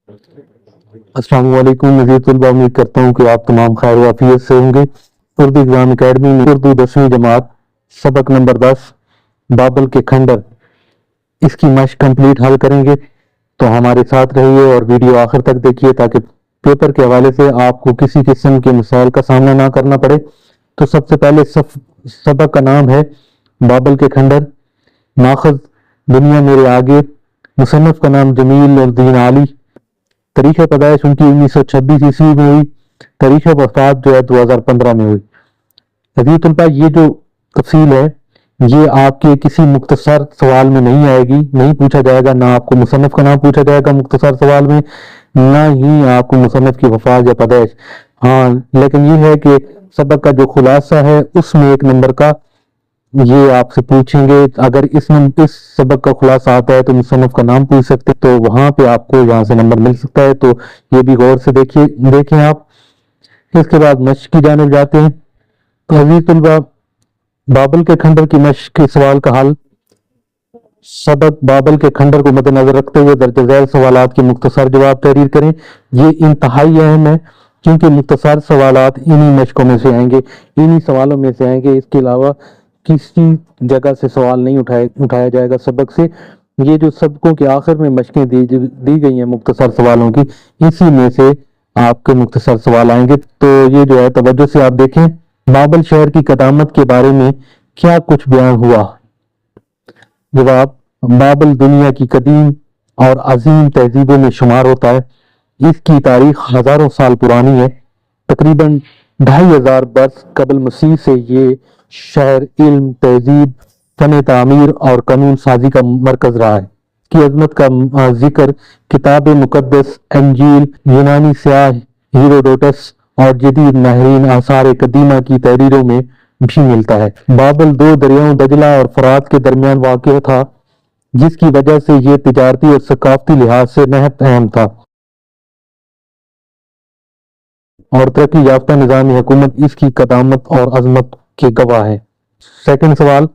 السلام علیکم مزید طلبہ، امید کرتا ہوں کہ آپ تمام خیر و عافیت سے ہوں گے۔ اردو ایگزام اکیڈمی میں اردو 10ویں جماعت سبق نمبر 10 بابل کے کھنڈر، اس کی مشق کمپلیٹ حل کریں گے، تو ہمارے ساتھ رہیے اور ویڈیو آخر تک دیکھیے تاکہ پیپر کے حوالے سے آپ کو کسی قسم کے مسائل کا سامنا نہ کرنا پڑے۔ تو سب سے پہلے سبق کا نام ہے بابل کے کھنڈر، ماخذ دنیا میرے آگے، مصنف کا نام جمیل الدین عالی، تاریخ پیدائش ان کی 1926 عیسوی میں ہوئی، تاریخ وفات جو ہے 2015 میں ہوئی۔ عزیز طلبہ، یہ جو تفصیل ہے یہ آپ کے کسی مختصر سوال میں نہیں آئے گی، نہیں پوچھا جائے گا، نہ آپ کو مصنف کا نام پوچھا جائے گا مختصر سوال میں، نہ ہی آپ کو مصنف کی وفات یا پیدائش۔ ہاں، لیکن یہ ہے کہ سبق کا جو خلاصہ ہے اس میں 1 نمبر کا یہ آپ سے پوچھیں گے۔ اگر اس سبق کا خلاصہ آتا ہے تو مصنف کا نام پوچھ سکتے، تو وہاں پہ آپ کو یہاں سے نمبر مل سکتا ہے، تو یہ بھی غور سے دیکھیں آپ۔ اس کے بعد مشق کی جانب جاتے ہیں۔ تو عزیز طلبہ، بابل کے کھنڈر کی مشق کے سوال کا حل۔ سبق بابل کے کھنڈر کو مد نظر رکھتے ہوئے درج ذیل سوالات کے مختصر جواب تحریر کریں۔ یہ انتہائی اہم ہے کیونکہ مختصر سوالات انہی مشقوں میں سے آئیں گے، انہی سوالوں میں سے آئیں گے، اس کے علاوہ کسی جگہ سے سوال نہیں اٹھایا جائے گا سبق سے۔ یہ جو سبقوں کے آخر میں مشقیں دی گئی ہیں مختصر سوالوں کی، اسی میں سے آپ کے مختصر سوال آئیں گے۔ تو یہ جو ہے توجہ سے آپ دیکھیں۔ بابل شہر کی قدامت کے بارے میں کیا کچھ بیان ہوا؟ جواب: بابل دنیا کی قدیم اور عظیم تہذیبوں میں شمار ہوتا ہے۔ اس کی تاریخ ہزاروں سال پرانی ہے۔ تقریباً 2500 برس قبل مسیح سے یہ شہر علم، تہذیب، فن تعمیر اور قانون سازی کا مرکز رہا ہے۔ اس کی عظمت کا ذکر کتاب مقدس، انجیل، یونانی سیاح ہیروڈوٹس اور جدید ماہرین آثار قدیمہ کی تحریروں میں بھی ملتا ہے۔ بابل 2 دریاؤں دجلہ اور فرات کے درمیان واقع تھا، جس کی وجہ سے یہ تجارتی اور ثقافتی لحاظ سے نہایت اہم تھا اور ترقی یافتہ نظام حکومت اس کی قدامت اور عظمت کے گواہ ہے۔ سیکنڈ سوال: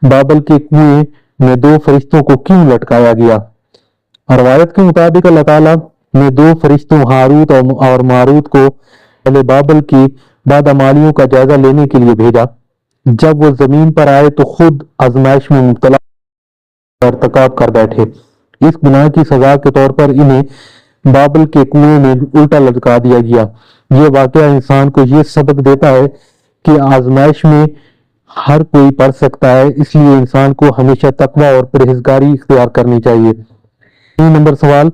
بابل کے کنویں میں 2 فرشتوں کو کیوں لٹکایا گیا؟ روایت کے مطابق اللہ تعالیٰ نے 2 فرشتوں ہاروت اور ماروت کو پہلے بابل کی بادعمالیوں کا جائزہ لینے کے لیے بھیجا۔ جب وہ زمین پر آئے تو خود آزمائش میں مبتلا ارتکاب کر بیٹھے۔ اس گناہ کی سزا کے طور پر انہیں بابل کے کنویں میں الٹا لٹکا دیا گیا۔ یہ واقعہ انسان کو یہ سبق دیتا ہے کہ آزمائش میں ہر کوئی پڑ سکتا ہے، اس لیے انسان کو ہمیشہ تقوی اور پرہیزگاری اختیار کرنی چاہیے۔ 3 نمبر سوال: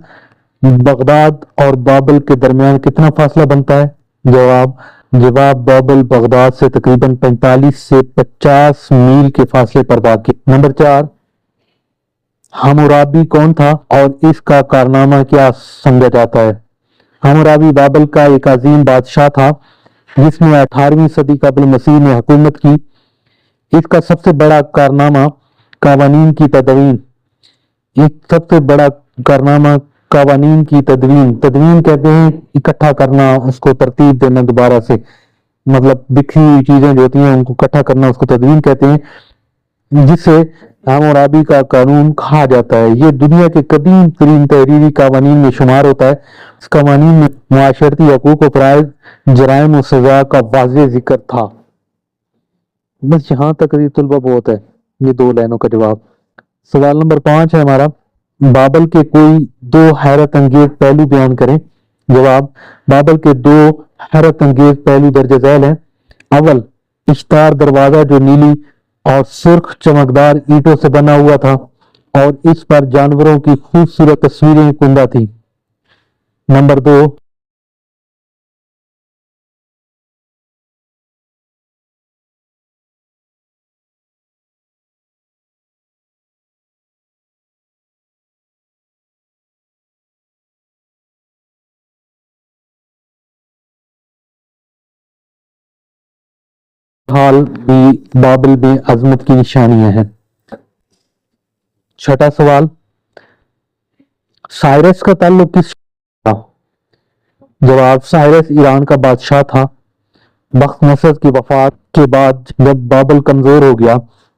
بغداد اور بابل کے درمیان کتنا فاصلہ بنتا ہے؟ جواب: بابل بغداد سے تقریباً 45 سے 50 میل کے فاصلے پر واقع۔ نمبر 4: حمورابی کون تھا اور اس کا کارنامہ کیا سمجھا جاتا ہے؟ حمورابی بابل کا ایک عظیم بادشاہ تھا جس نے 18ویں صدی قبل مسیح میں حکومت کی۔ اس کا سب سے بڑا کارنامہ قوانین کی تدوین۔ تدوین کہتے ہیں اکٹھا کرنا، اس کو ترتیب دینا دوبارہ سے، مطلب بکھری ہوئی چیزیں جو ہوتی ہیں ان کو اکٹھا کرنا، اس کو تدوین کہتے ہیں، جسے حمورابی کا قانون کہا جاتا ہے۔ یہ دنیا کے قدیم ترین تحریری قوانین میں شمار ہوتا ہے۔ اس قوانین میں معاشرتی حقوق و فرائض، جرائم و سزا کا واضح ذکر تھا۔ بس یہاں تک طلبہ بہت ہے، یہ 2 لائنوں کا جواب۔ سوال نمبر 5 ہے ہمارا: بابل کے کوئی 2 حیرت انگیز پہلو بیان کریں۔ جواب: بابل کے 2 حیرت انگیز پہلو درج ذیل ہیں۔ اول، اشتار دروازہ جو نیلی اور سرخ چمکدار اینٹوں سے بنا ہوا تھا اور اس پر جانوروں کی خوبصورت تصویریں کندہ تھیں۔ نمبر 2، حال بھی بابل میں عظمت کی نشانیاں ہیں۔ چھٹا سوال: سائرس کا تعلق کس تھا؟ جواب: سائرس ایران کا بادشاہ تھا۔ بخت نصر کی وفات کے بعد جب بابل کمزور ہو گیا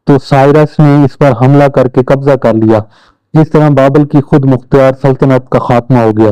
تو سائرس نے اس پر حملہ کر کے قبضہ کر لیا۔ اس طرح بابل کی خود مختار سلطنت کا خاتمہ ہو گیا۔